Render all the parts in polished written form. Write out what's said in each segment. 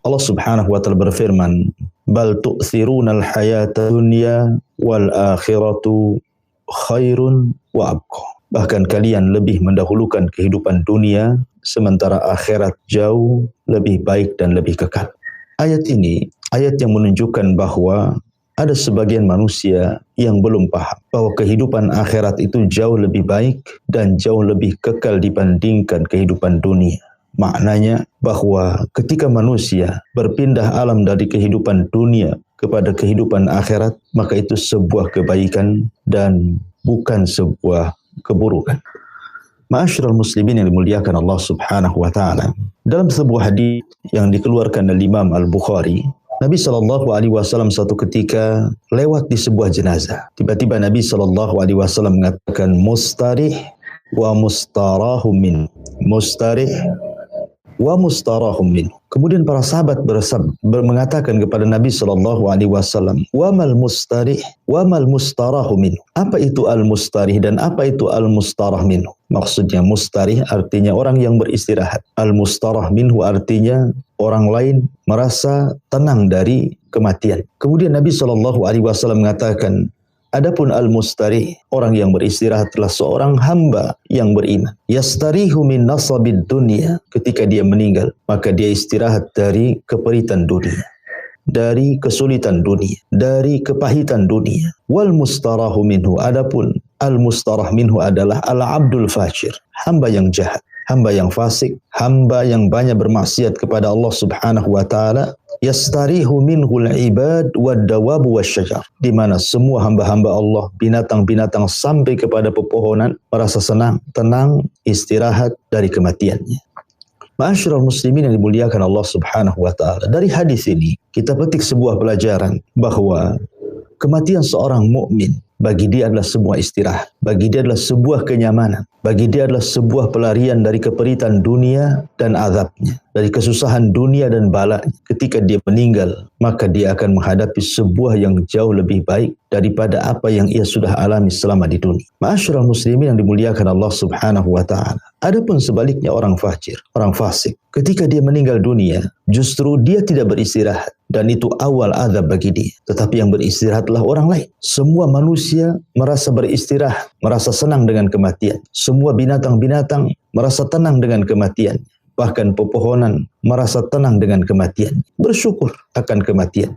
Allah Subhanahu wa taala berfirman, "Bal tu'thirunal hayata dunya wal akhiratu khairun wa abqa." Bahkan kalian lebih mendahulukan kehidupan dunia, sementara akhirat jauh lebih baik dan lebih kekal. Ayat ini, ayat yang menunjukkan bahwa ada sebagian manusia yang belum paham bahwa kehidupan akhirat itu jauh lebih baik dan jauh lebih kekal dibandingkan kehidupan dunia. Maknanya bahwa ketika manusia berpindah alam dari kehidupan dunia kepada kehidupan akhirat, maka itu sebuah kebaikan dan bukan sebuah keburukan. Ma'asyiral muslimin yang dimuliakan Allah Subhanahu wa taala. Dalam sebuah hadis yang dikeluarkan oleh Imam Al-Bukhari, Nabi SAW suatu ketika lewat di sebuah jenazah. Tiba-tiba Nabi SAW mengatakan mustarih wa mustarahum min. Mustarih wa mustarahum min. Kemudian para sahabat mengatakan kepada Nabi SAW, wa mal mustarih wa mal mustarahum min. Apa itu al-mustarih dan apa itu al-mustarah minhu? Maksudnya mustarih artinya orang yang beristirahat. Al-mustarah minhu artinya orang lain merasa tenang dari kematian. Kemudian Nabi SAW mengatakan, adapun al-mustarih, orang yang beristirahat adalah seorang hamba yang beriman. Yastarihu min nasabid dunia. Ketika dia meninggal, maka dia istirahat dari keperitan dunia, dari kesulitan dunia, dari kepahitan dunia. Wal mustarahu minhu, adapun al-mustarah minhu adalah al-abdul fajir, hamba yang jahat, hamba yang fasik, hamba yang banyak bermaksiat kepada Allah Subhanahu wa taala. Yastarihu minhul ibad wad dawab wasyajar, di mana semua hamba-hamba Allah, binatang-binatang sampai kepada pepohonan merasa senang, tenang, istirahat dari kematiannya. Ma'asyiral muslimin yang dimuliakan Allah Subhanahu wa taala. Dari hadis ini kita petik sebuah pelajaran bahwa kematian seorang mukmin bagi dia adalah sebuah istirahat, bagi dia adalah sebuah kenyamanan, bagi dia adalah sebuah pelarian dari keperitan dunia dan azabnya, dari kesusahan dunia dan balanya. Ketika dia meninggal, maka dia akan menghadapi sebuah yang jauh lebih baik daripada apa yang ia sudah alami selama di dunia. Ma'asyiral muslimin yang dimuliakan Allah Subhanahu wa taala. Adapun sebaliknya orang fajir, orang fasik, ketika dia meninggal dunia, justru dia tidak beristirahat dan itu awal azab bagi dia. Tetapi yang beristirahatlah orang lain. Semua manusia merasa beristirahat, merasa senang dengan kematian. Semua binatang-binatang merasa tenang dengan kematian. Bahkan pepohonan merasa tenang dengan kematian, bersyukur akan kematian.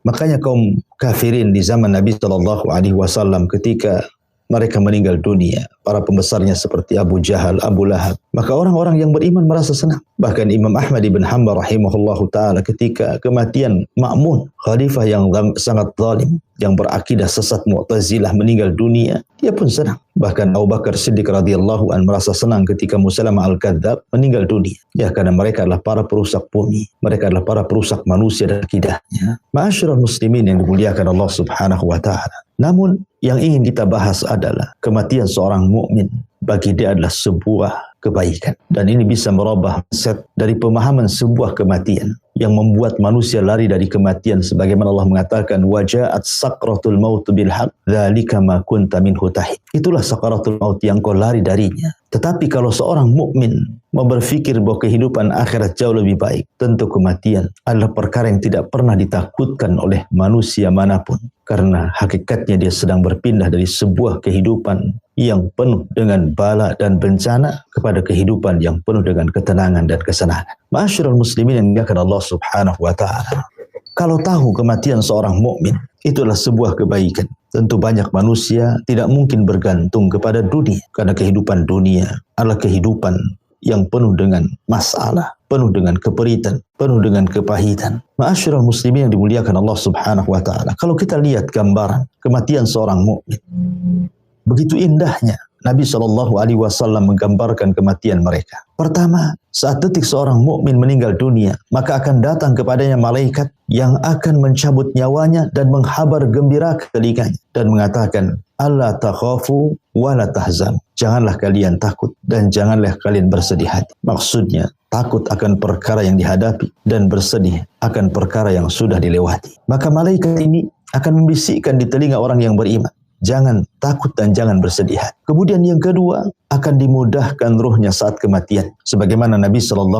Makanya kaum kafirin di zaman Nabi SAW ketika mereka meninggal dunia, para pembesarnya seperti Abu Jahal, Abu Lahab, maka orang-orang yang beriman merasa senang. Bahkan Imam Ahmad ibn Hanbal rahimahullahu ta'ala ketika kematian Ma'mun, khalifah yang sangat zalim, yang berakidah sesat Mu'tazilah, meninggal dunia, dia pun senang. Bahkan Abu Bakar Siddiq radhiyallahu anhu merasa senang ketika Musailamah al-Kadzdzab meninggal dunia. Ya, karena mereka adalah para perusak bumi, mereka adalah para perusak manusia dan akidahnya. Ma'asyiral muslimin yang dimuliakan Allah Subhanahu wa ta'ala. Namun yang ingin kita bahas adalah kematian seorang mukmin bagi dia adalah sebuah kebaikan. Dan ini bisa merubah mindset dari pemahaman sebuah kematian yang membuat manusia lari dari kematian, sebagaimana Allah mengatakan waja'at sakratul maut bil haqq dzalika ma kunta minhu tahid. Itulah sakaratul maut yang kau lari darinya. Tetapi kalau seorang mukmin mau berpikir bahwa kehidupan akhirat jauh lebih baik, tentu kematian adalah perkara yang tidak pernah ditakutkan oleh manusia manapun, karena hakikatnya dia sedang berpindah dari sebuah kehidupan yang penuh dengan bala dan bencana kepada kehidupan yang penuh dengan ketenangan dan kesenangan. Ma'asyiral muslimin yang dimuliakan Allah Subhanahu wa ta'ala. Kalau tahu kematian seorang mukmin itu adalah sebuah kebaikan, tentu banyak manusia tidak mungkin bergantung kepada dunia, karena kehidupan dunia adalah kehidupan yang penuh dengan masalah, penuh dengan keperitan, penuh dengan kepahitan. Ma'asyiral muslimin yang dimuliakan Allah Subhanahu wa ta'ala. Kalau kita lihat gambaran kematian seorang mukmin, begitu indahnya Nabi SAW menggambarkan kematian mereka. Pertama, saat detik seorang mukmin meninggal dunia, maka akan datang kepadanya malaikat yang akan mencabut nyawanya dan menghabar gembira ke telinganya dan mengatakan, "Alla takhafu wa la tahzan." Janganlah kalian takut dan janganlah kalian bersedih hati. Maksudnya, takut akan perkara yang dihadapi dan bersedih akan perkara yang sudah dilewati. Maka malaikat ini akan membisikkan di telinga orang yang beriman, jangan takut dan jangan bersedih hati. Kemudian yang kedua, akan dimudahkan ruhnya saat kematian. Sebagaimana Nabi SAW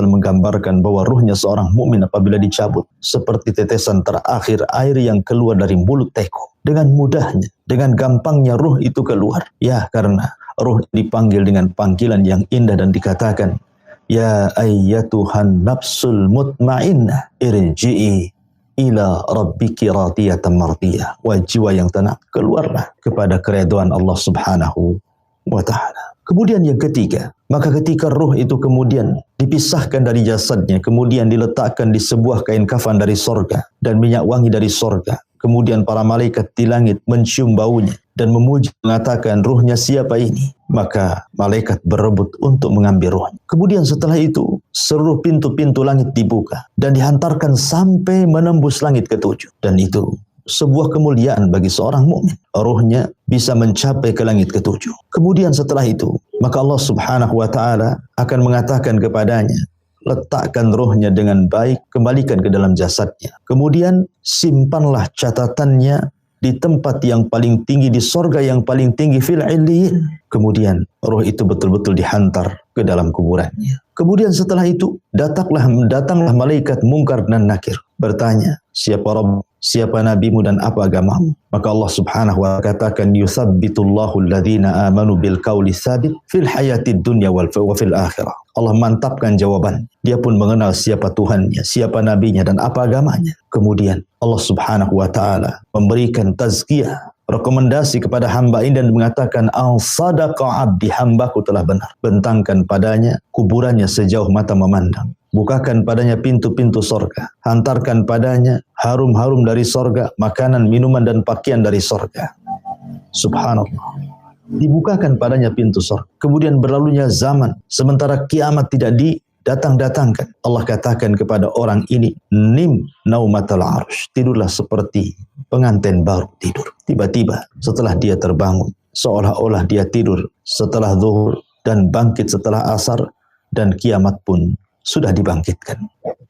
menggambarkan bahwa ruhnya seorang mukmin apabila dicabut seperti tetesan terakhir air yang keluar dari mulut teko. Dengan mudahnya, dengan gampangnya ruh itu keluar. Ya, karena ruh dipanggil dengan panggilan yang indah dan dikatakan, ya ayyatuhan nafsul mutmainnah irji'i ila rabbiki radiyatan mardiyah. Wahai jiwa yang tenang, keluarlah kepada keridhaan Allah Subhanahu wa ta'ala. Kemudian yang ketiga, maka ketika ruh itu kemudian dipisahkan dari jasadnya, kemudian diletakkan di sebuah kain kafan dari sorga dan minyak wangi dari sorga. Kemudian para malaikat di langit mencium baunya dan memuji, mengatakan, ruhnya siapa ini? Maka malaikat berebut untuk mengambil ruhnya. Kemudian setelah itu, seluruh pintu-pintu langit dibuka dan dihantarkan sampai menembus langit ketujuh. Dan itu sebuah kemuliaan bagi seorang mukmin. Ruhnya bisa mencapai ke langit ketujuh. Kemudian setelah itu, maka Allah Subhanahu wa ta'ala akan mengatakan kepadanya, letakkan ruhnya dengan baik, kembalikan ke dalam jasadnya. Kemudian simpanlah catatannya di tempat yang paling tinggi, di sorga yang paling tinggi, fil illiyin. Kemudian ruh itu betul-betul dihantar ke dalam kuburannya. Kemudian setelah itu datanglah malaikat Munkar dan Nakir bertanya, siapa Rabb, siapa nabimu dan apa agamamu? Maka Allah Subhanahu wa ta'ala katakan, yusabbitullahu alladhina amanu bil qawli tsabit fil hayatid dunya wa fil akhirah. Allah mantapkan jawaban. Dia pun mengenal siapa Tuhannya, siapa nabinya dan apa agamanya. Kemudian Allah Subhanahu wa ta'ala memberikan tazkiyah, rekomendasi kepada hamba ini dan mengatakan, al-sadaqa abdi, hambaku telah benar. Bentangkan padanya kuburannya sejauh mata memandang. Bukakan padanya pintu-pintu sorga. Hantarkan padanya harum-harum dari sorga, makanan, minuman, dan pakaian dari sorga. Subhanallah. Dibukakan padanya pintu sorga. Kemudian berlalunya zaman, sementara kiamat tidak didatang-datangkan. Allah katakan kepada orang ini, nim naumatal arsh, tidurlah seperti pengantin baru tidur. Tiba-tiba setelah dia terbangun, seolah-olah dia tidur setelah zuhur dan bangkit setelah asar, dan kiamat pun sudah dibangkitkan.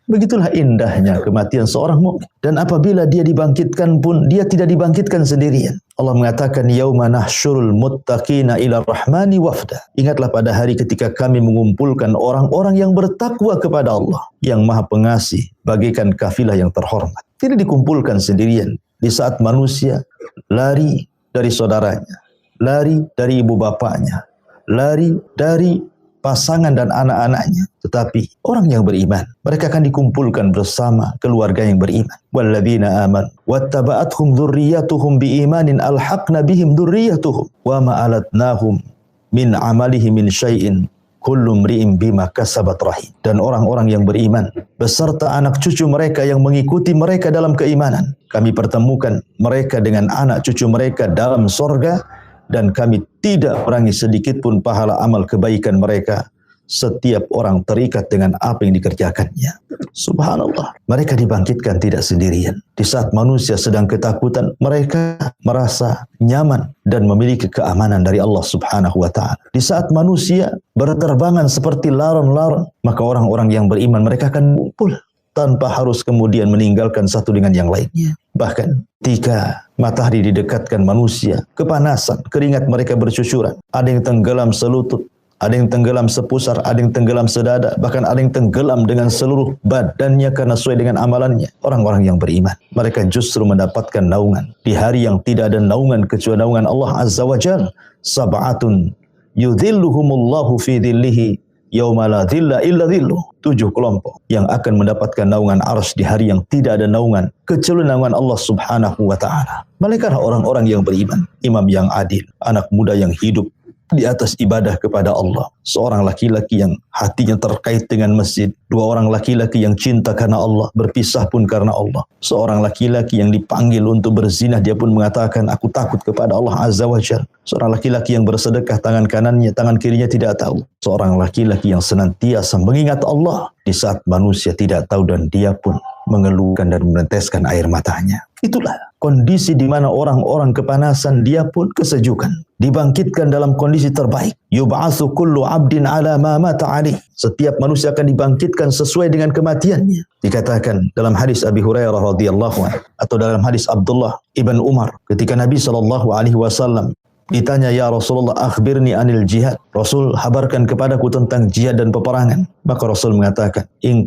Begitulah indahnya kematian seorang mukmin. Dan apabila dia dibangkitkan pun, dia tidak dibangkitkan sendirian. Allah mengatakan, yauma nahsyurul muttaqina ila rahmani wafda. Ingatlah pada hari ketika kami mengumpulkan orang-orang yang bertakwa kepada Allah, yang Maha Pengasih, bagaikan kafilah yang terhormat. Tidak dikumpulkan sendirian. Di saat manusia lari dari saudaranya, lari dari ibu bapaknya, lari dari pasangan dan anak-anaknya. Tetapi orang yang beriman, mereka akan dikumpulkan bersama keluarga yang beriman. Walladzina amanu wattaba'athum dzurriyyatuhum biimanin alhaqna bihim dzurriyyatuhum wa ma alatnahum min amalihim min syai'in kullu mri'in bima kasabat rahim. Dan orang-orang yang beriman beserta anak cucu mereka yang mengikuti mereka dalam keimanan, kami pertemukan mereka dengan anak cucu mereka dalam sorga, dan kami tidak kurangi sedikit pun pahala amal kebaikan mereka. Setiap orang terikat dengan apa yang dikerjakannya. Subhanallah. Mereka dibangkitkan tidak sendirian. Di saat manusia sedang ketakutan, mereka merasa nyaman dan memiliki keamanan dari Allah Subhanahu wa ta'ala. Di saat manusia berterbangan seperti laron-laron, maka orang-orang yang beriman, mereka akan kumpul tanpa harus kemudian meninggalkan satu dengan yang lainnya. Bahkan ketika matahari didekatkan manusia, kepanasan, keringat mereka bercucuran. Ada yang tenggelam selutut, ada yang tenggelam sepusar, ada yang tenggelam sedada, bahkan ada yang tenggelam dengan seluruh badannya karena sesuai dengan amalannya. Orang-orang yang beriman, mereka justru mendapatkan naungan di hari yang tidak ada naungan kecuali naungan Allah Azza wa Jalla. Sab'atun yudhilluhumullahu fi dhillihi yauma la dhilla illa dhilluh. 7 kelompok yang akan mendapatkan naungan arsy di hari yang tidak ada naungan kecuali naungan Allah Subhanahu wa ta'ala. Mereka orang-orang yang beriman, imam yang adil, anak muda yang hidup di atas ibadah kepada Allah. Seorang laki-laki yang hatinya terkait dengan masjid. 2 orang laki-laki yang cinta karena Allah, berpisah pun karena Allah. Seorang laki-laki yang dipanggil untuk berzina, dia pun mengatakan, aku takut kepada Allah Azza wa Jalla. Seorang laki-laki yang bersedekah, tangan kanannya, tangan kirinya tidak tahu. Seorang laki-laki yang senantiasa mengingat Allah di saat manusia tidak tahu dan dia pun mengeluhkan dan meneteskan air matanya. Itulah kondisi di mana orang-orang kepanasan, dia pun kesejukan. Dibangkitkan dalam kondisi terbaik. Yub'atsu kullu 'abdin 'ala ma mata 'alaihi. Setiap manusia akan dibangkitkan sesuai dengan kematiannya. Dikatakan dalam hadis Abi Hurairah radhiyallahu anhu atau dalam hadis Abdullah ibn Umar ketika Nabi SAW ditanya, ya Rasulullah, akhbirni anil jihad. Rasul, habarkan kepadaku tentang jihad dan peperangan. Maka Rasul mengatakan, in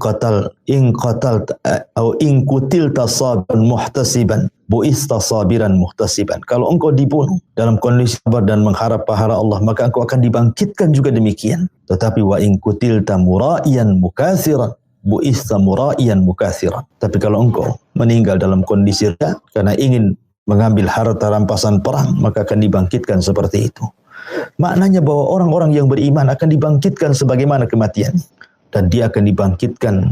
kutilta sabiran muhtasiban, bu'ista sabiran muhtasiban. Kalau engkau dibunuh dalam kondisi sabar dan mengharap pahala Allah, maka engkau akan dibangkitkan juga demikian. Tetapi wa in kutilta mura'iyan mukathiran, bu'ista mura'iyan mukathiran. Tapi kalau engkau meninggal dalam kondisi riya karena ingin mengambil harta rampasan perang, maka akan dibangkitkan seperti itu. Maknanya bahwa orang-orang yang beriman akan dibangkitkan sebagaimana kematiannya. Dan dia akan dibangkitkan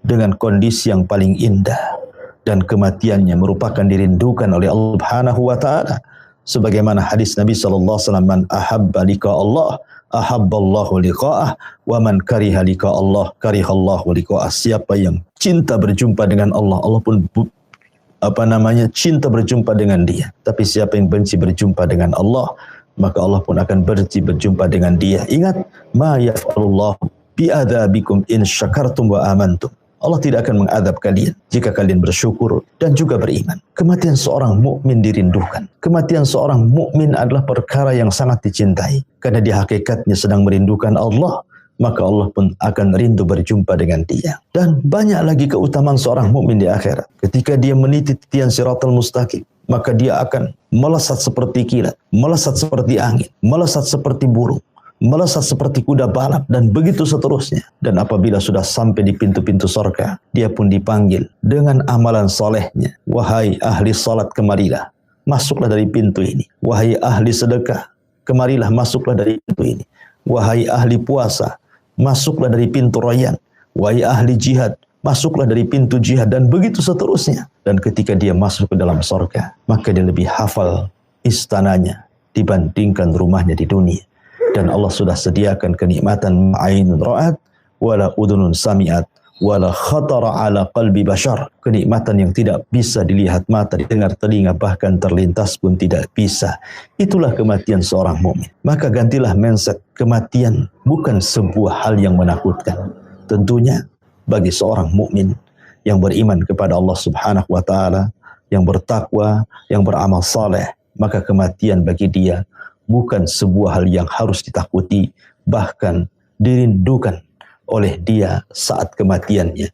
dengan kondisi yang paling indah. Dan kematiannya merupakan dirindukan oleh Allah Subhanahu wa ta'ala. Sebagaimana hadis Nabi SAW, man ahabba liqa Allah, ahabballahu liqa'ah, wa man kariha liqa Allah, karihallahu liqa'ah. Siapa yang cinta berjumpa dengan Allah, Allah pun cinta berjumpa dengan dia. Tapi siapa yang benci berjumpa dengan Allah, maka Allah pun akan benci berjumpa dengan dia. Ingat, ma yaf'alullahu bi'adzabikum in syakartum wa amantum. Allah tidak akan mengadab kalian jika kalian bersyukur dan juga beriman. Kematian seorang mukmin dirindukan. Kematian seorang mukmin adalah perkara yang sangat dicintai karena dia hakikatnya sedang merindukan Allah. Maka Allah pun akan rindu berjumpa dengan dia. Dan banyak lagi keutamaan seorang mukmin di akhirat. Ketika dia meniti titian siratal mustaqim, maka dia akan melesat seperti kilat, melesat seperti angin, melesat seperti burung, melesat seperti kuda balap, dan begitu seterusnya. Dan apabila sudah sampai di pintu-pintu surga, dia pun dipanggil dengan amalan solehnya. Wahai ahli salat, kemarilah, masuklah dari pintu ini. Wahai ahli sedekah, kemarilah, masuklah dari pintu ini. Wahai ahli puasa, masuklah dari pintu Rayyan. Wahai ahli jihad, masuklah dari pintu jihad, dan begitu seterusnya. Dan ketika dia masuk ke dalam surga, maka dia lebih hafal istananya dibandingkan rumahnya di dunia. Dan Allah sudah sediakan kenikmatan ma'ainun ra'at wala udhunun sami'at wala khatara ala qalbi bashar. Kenikmatan yang tidak bisa dilihat mata, didengar telinga, bahkan terlintas pun tidak bisa. Itulah kematian seorang mukmin. Maka gantilah mindset, kematian bukan sebuah hal yang menakutkan. Tentunya bagi seorang mukmin yang beriman kepada Allah Subhanahu wa taala, yang bertakwa, yang beramal saleh, maka kematian bagi dia bukan sebuah hal yang harus ditakuti, bahkan dirindukan oleh dia saat kematiannya.